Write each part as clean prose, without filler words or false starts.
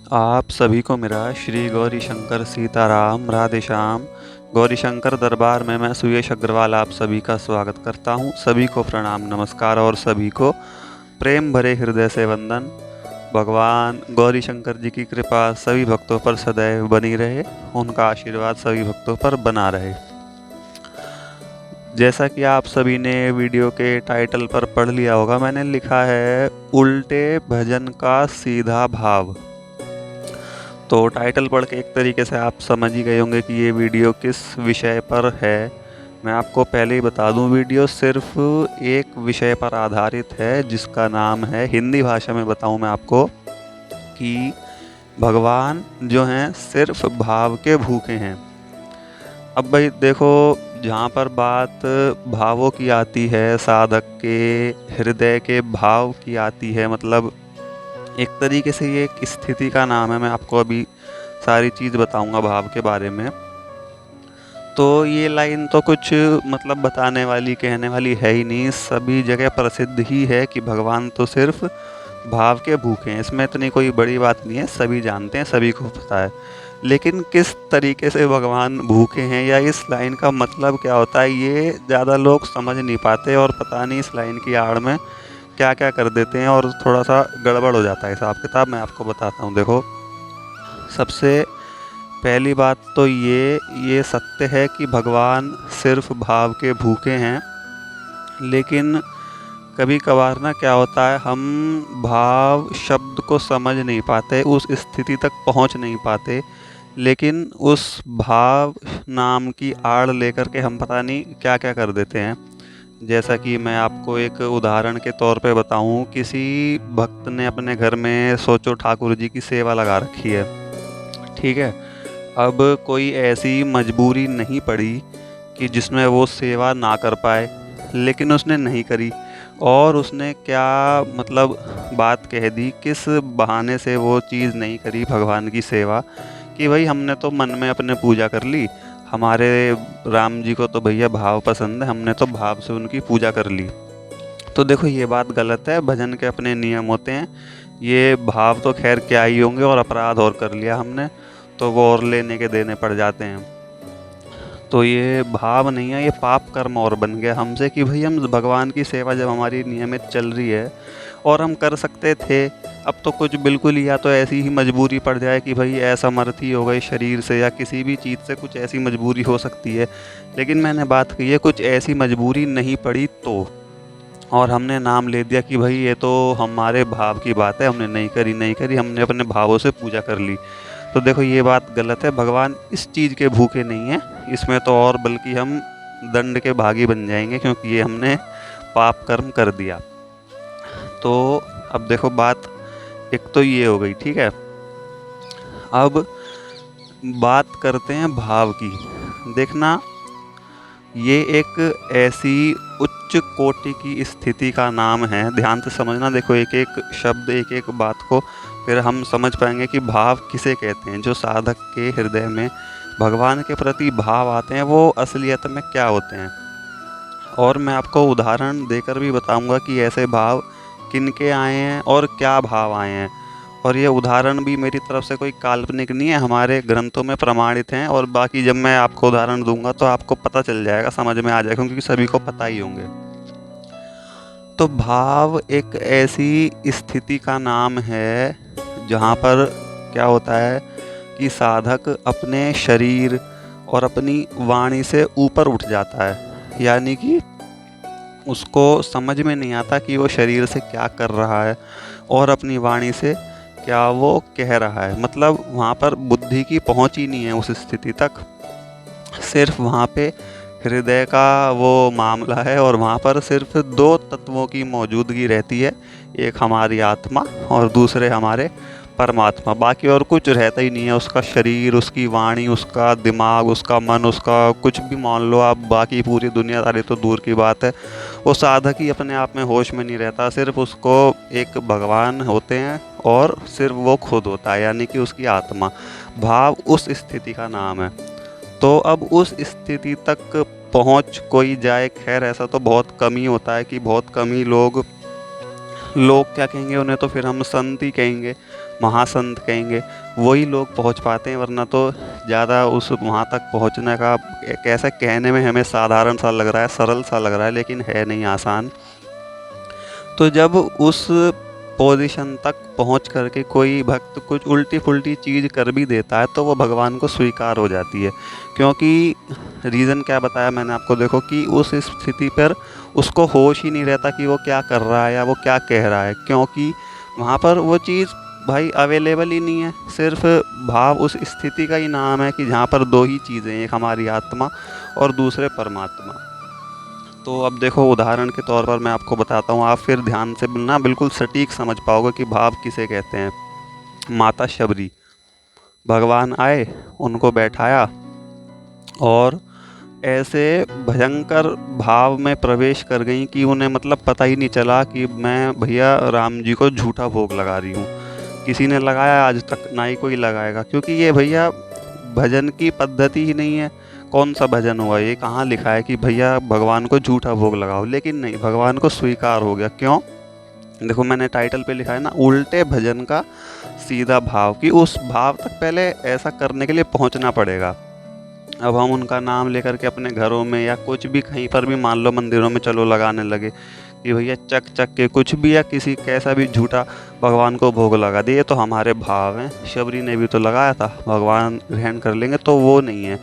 आप सभी को मेरा श्री गौरी शंकर सीताराम राधे श्याम। गौरी शंकर दरबार में मैं सुयश अग्रवाल आप सभी का स्वागत करता हूँ। सभी को प्रणाम नमस्कार और सभी को प्रेम भरे हृदय से वंदन। भगवान गौरी शंकर जी की कृपा सभी भक्तों पर सदैव बनी रहे, उनका आशीर्वाद सभी भक्तों पर बना रहे। जैसा कि आप सभी ने वीडियो के टाइटल पर पढ़ लिया होगा, मैंने लिखा है उल्टे भजन का सीधा भाव। तो टाइटल पढ़ के एक तरीके से आप समझ ही गए होंगे कि ये वीडियो किस विषय पर है। मैं आपको पहले ही बता दूं, वीडियो सिर्फ एक विषय पर आधारित है जिसका नाम है, हिंदी भाषा में बताऊं मैं आपको, कि भगवान जो हैं सिर्फ भाव के भूखे हैं। अब भाई देखो, जहाँ पर बात भावों की आती है, साधक के हृदय के भाव की आती है, मतलब एक तरीके से ये एक स्थिति का नाम है। मैं आपको अभी सारी चीज़ बताऊंगा भाव के बारे में। तो ये लाइन तो कुछ मतलब बताने वाली कहने वाली है ही नहीं, सभी जगह प्रसिद्ध ही है कि भगवान तो सिर्फ भाव के भूखे हैं। इसमें इतनी कोई बड़ी बात नहीं है, सभी जानते हैं, सभी को पता है। लेकिन किस तरीके से भगवान भूखे हैं या इस लाइन का मतलब क्या होता है, ये ज़्यादा लोग समझ नहीं पाते और पता नहीं इस लाइन की आड़ में क्या क्या कर देते हैं और थोड़ा सा गड़बड़ हो जाता है हिसाब किताब। मैं आपको बताता हूँ। देखो, सबसे पहली बात तो ये सत्य है कि भगवान सिर्फ भाव के भूखे हैं। लेकिन कभी कभार ना क्या होता है, हम भाव शब्द को समझ नहीं पाते, उस स्थिति तक पहुंच नहीं पाते, लेकिन उस भाव नाम की आड़ लेकर के हम पता नहीं क्या क्या कर देते हैं। जैसा कि मैं आपको एक उदाहरण के तौर पे बताऊं, किसी भक्त ने अपने घर में सोचो ठाकुर जी की सेवा लगा रखी है, ठीक है। अब कोई ऐसी मजबूरी नहीं पड़ी कि जिसमें वो सेवा ना कर पाए, लेकिन उसने नहीं करी। और उसने क्या मतलब बात कह दी, किस बहाने से वो चीज़ नहीं करी भगवान की सेवा, कि भाई हमने तो मन में अपने पूजा कर ली, हमारे राम जी को तो भैया भाव पसंद है, हमने तो भाव से उनकी पूजा कर ली। तो देखो, ये बात गलत है। भजन के अपने नियम होते हैं। ये भाव तो खैर क्या ही होंगे, और अपराध और कर लिया हमने तो वो और लेने के देने पड़ जाते हैं। तो ये भाव नहीं है, ये पाप कर्म और बन गया हमसे कि भाई हम भगवान की सेवा जब हमारी नियमित चल रही है और हम कर सकते थे, अब तो कुछ बिल्कुल ही, या तो ऐसी ही मजबूरी पड़ जाए कि भाई असमर्थी हो गई शरीर से या किसी भी चीज़ से, कुछ ऐसी मजबूरी हो सकती है। लेकिन मैंने बात की है, कुछ ऐसी मजबूरी नहीं पड़ी तो, और हमने नाम ले दिया कि भाई ये तो हमारे भाव की बात है, हमने नहीं करी नहीं करी, हमने अपने भावों से पूजा कर ली। तो देखो, ये बात गलत है। भगवान इस चीज़ के भूखे नहीं हैं, इसमें तो और बल्कि हम दंड के भागी बन जाएंगे, क्योंकि ये हमने पाप कर्म कर दिया। तो अब देखो, बात एक तो ये हो गई, ठीक है। अब बात करते हैं भाव की। देखना, ये एक ऐसी उच्च कोटि की स्थिति का नाम है, ध्यान से समझना। देखो, एक एक शब्द, एक एक बात को फिर हम समझ पाएंगे कि भाव किसे कहते हैं। जो साधक के हृदय में भगवान के प्रति भाव आते हैं, वो असलियत में क्या होते हैं। और मैं आपको उदाहरण देकर भी बताऊंगा कि ऐसे भाव किनके आए हैं और क्या भाव आए हैं। और ये उदाहरण भी मेरी तरफ से कोई काल्पनिक नहीं है, हमारे ग्रंथों में प्रमाणित हैं। और बाकी जब मैं आपको उदाहरण दूंगा तो आपको पता चल जाएगा, समझ में आ जाएगा, क्योंकि सभी को पता ही होंगे। तो भाव एक ऐसी स्थिति का नाम है जहाँ पर क्या होता है कि साधक अपने शरीर और अपनी वाणी से ऊपर उठ जाता है। यानी कि उसको समझ में नहीं आता कि वो शरीर से क्या कर रहा है और अपनी वाणी से क्या वो कह रहा है। मतलब वहाँ पर बुद्धि की पहुँच ही नहीं है उस स्थिति तक, सिर्फ वहाँ पे हृदय का वो मामला है। और वहाँ पर सिर्फ दो तत्वों की मौजूदगी रहती है, एक हमारी आत्मा और दूसरे हमारे परमात्मा। बाकी और कुछ रहता ही नहीं है। उसका शरीर, उसकी वाणी, उसका दिमाग, उसका मन, उसका कुछ भी मान लो आप, बाकी पूरी दुनियादारी तो दूर की बात है। वो साधक ही अपने आप में होश में नहीं रहता, सिर्फ उसको एक भगवान होते हैं और सिर्फ वो खुद होता है, यानी कि उसकी आत्मा। भाव उस स्थिति का नाम है। तो अब उस स्थिति तक पहुंच कोई जाए, खैर ऐसा तो बहुत कम ही होता है कि बहुत कम ही लोग क्या कहेंगे, उन्हें तो फिर हम संत ही कहेंगे। महासंत कहेंगे, वही लोग पहुंच पाते हैं, वरना तो ज़्यादा उस वहाँ तक पहुंचने का कैसे कहने में हमें साधारण सा लग रहा है, सरल सा लग रहा है, लेकिन है नहीं आसान। तो जब उस पोजीशन तक पहुंच करके कोई भक्त कुछ उल्टी पुल्टी चीज़ कर भी देता है तो वो भगवान को स्वीकार हो जाती है। क्योंकि रीज़न क्या बताया मैंने आपको, देखो कि उस स्थिति पर उसको होश ही नहीं रहता कि वो क्या कर रहा है या वो क्या कह रहा है, क्योंकि वहाँ पर वो चीज़ भाई अवेलेबल ही नहीं है। सिर्फ भाव उस स्थिति का ही नाम है कि जहाँ पर दो ही चीज़ें हैं, एक हमारी आत्मा और दूसरे परमात्मा। तो अब देखो उदाहरण के तौर पर मैं आपको बताता हूँ, आप फिर ध्यान से ना बिल्कुल सटीक समझ पाओगे कि भाव किसे कहते हैं। माता शबरी, भगवान आए, उनको बैठाया और ऐसे भयंकर भाव में प्रवेश कर गई कि उन्हें मतलब पता ही नहीं चला कि मैं भैया राम जी को झूठा भोग लगा रही हूँ। किसी ने लगाया आज तक, ना ही कोई लगाएगा, क्योंकि ये भैया भजन की पद्धति ही नहीं है। कौन सा भजन हुआ, ये कहाँ लिखा है कि भैया भगवान को झूठा भोग लगाओ? लेकिन नहीं, भगवान को स्वीकार हो गया। क्यों? देखो मैंने टाइटल पे लिखा है ना, उल्टे भजन का सीधा भाव, कि उस भाव तक पहले ऐसा करने के लिए पहुंचना पड़ेगा। अब हम उनका नाम लेकर के अपने घरों में या कुछ भी कहीं पर भी, मान लो मंदिरों में चलो लगाने लगे कि भैया चक चक के कुछ भी या किसी कैसा भी झूठा भगवान को भोग लगा दिए, तो हमारे भाव हैं। शबरी ने भी तो लगाया था, भगवान ग्रहण कर लेंगे, तो वो नहीं है।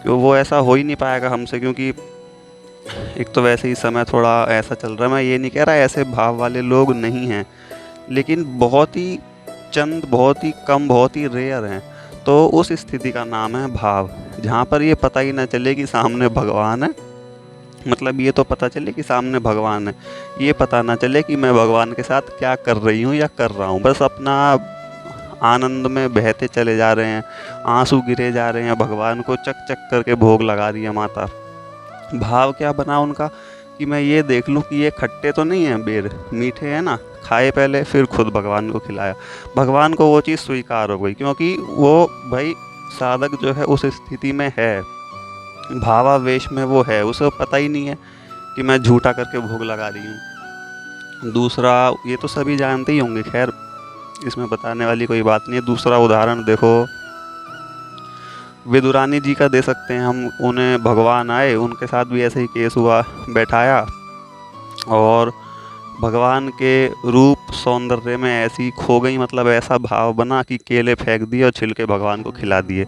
क्यों? वो ऐसा हो ही नहीं पाएगा हमसे, क्योंकि एक तो वैसे ही समय थोड़ा ऐसा चल रहा है। मैं ये नहीं कह रहा ऐसे भाव वाले लोग नहीं हैं, लेकिन बहुत ही चंद, बहुत ही कम, बहुत ही रेयर हैं। तो उस स्थिति का नाम है भाव, जहाँ पर ये पता ही ना चले कि सामने भगवान है। मतलब ये तो पता चले कि सामने भगवान है, ये पता ना चले कि मैं भगवान के साथ क्या कर रही हूँ या कर रहा हूँ। बस अपना आनंद में बहते चले जा रहे हैं, आंसू गिरे जा रहे हैं, भगवान को चक चक करके भोग लगा रही है माता। भाव क्या बना उनका कि मैं ये देख लूँ कि ये खट्टे तो नहीं हैं बेर, मीठे हैं ना, खाए पहले फिर खुद भगवान को खिलाया। भगवान को वो चीज़ स्वीकार हो गई, क्योंकि वो भाई साधक जो है उस स्थिति में है, भावावेश में वो है, उसे पता ही नहीं है कि मैं झूठा करके भोग लगा रही हूँ। दूसरा, ये तो सभी जानते ही होंगे, खैर इसमें बताने वाली कोई बात नहीं है। दूसरा उदाहरण देखो, विदुरानी जी का दे सकते हैं हम। उन्हें भगवान आए, उनके साथ भी ऐसे ही केस हुआ, बैठाया और भगवान के रूप सौंदर्य में ऐसी खो गई, मतलब ऐसा भाव बना कि केले फेंक दिए और छिलके भगवान को खिला दिए।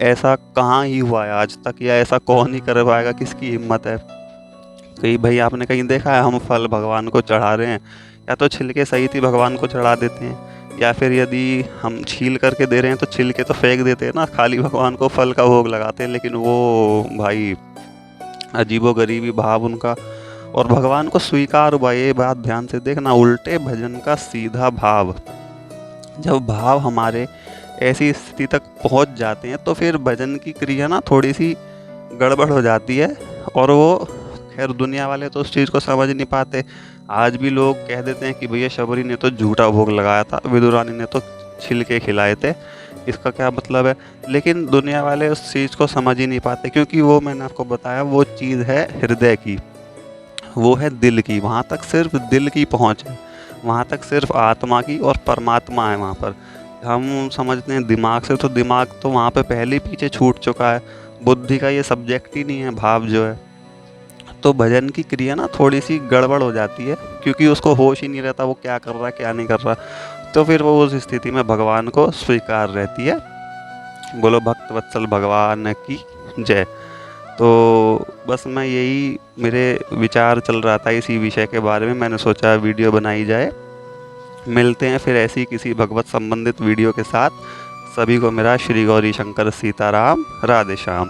ऐसा कहाँ ही हुआ है आज तक, या ऐसा कौन ही कर पाएगा, किसकी हिम्मत है? कहीं भाई आपने कहीं देखा है हम फल भगवान को चढ़ा रहे हैं, या तो छिलके सही थी भगवान को चढ़ा देते हैं, या फिर यदि हम छील करके दे रहे हैं तो छिलके तो फेंक देते हैं ना, खाली भगवान को फल का भोग लगाते हैं। लेकिन वो भाई अजीबोगरीबी भाव उनका, और भगवान को स्वीकार हुआ। ये बात ध्यान से देखना, उल्टे भजन का सीधा भाव। जब भाव हमारे ऐसी स्थिति तक पहुंच जाते हैं तो फिर भजन की क्रिया ना थोड़ी सी गड़बड़ हो जाती है। और वो, खैर दुनिया वाले तो उस चीज़ को समझ नहीं पाते। आज भी लोग कह देते हैं कि भैया शबरी ने तो झूठा भोग लगाया था, विदुरानी ने तो छिलके खिलाए थे, इसका क्या मतलब है? लेकिन दुनिया वाले उस चीज़ को समझ ही नहीं पाते, क्योंकि वो मैंने आपको बताया वो चीज़ है हृदय की, वो है दिल की। वहाँ तक सिर्फ दिल की पहुँच है, वहाँ तक सिर्फ आत्मा की, और परमात्मा है वहाँ पर। हम समझते हैं दिमाग से, तो दिमाग तो वहाँ पे पहले ही पीछे छूट चुका है, बुद्धि का ये सब्जेक्ट ही नहीं है भाव जो है। तो भजन की क्रिया ना थोड़ी सी गड़बड़ हो जाती है, क्योंकि उसको होश ही नहीं रहता वो क्या कर रहा है क्या नहीं कर रहा। तो फिर वो उस स्थिति में भगवान को स्वीकार रहती है। बोलो भक्त वत्सल भगवान की जय। तो बस मैं यही, मेरे विचार चल रहा था इसी विषय के बारे में, मैंने सोचा वीडियो बनाई जाए। मिलते हैं फिर ऐसी किसी भगवत संबंधित वीडियो के साथ। सभी को मेरा श्री गौरी शंकर सीताराम, राधे श्याम।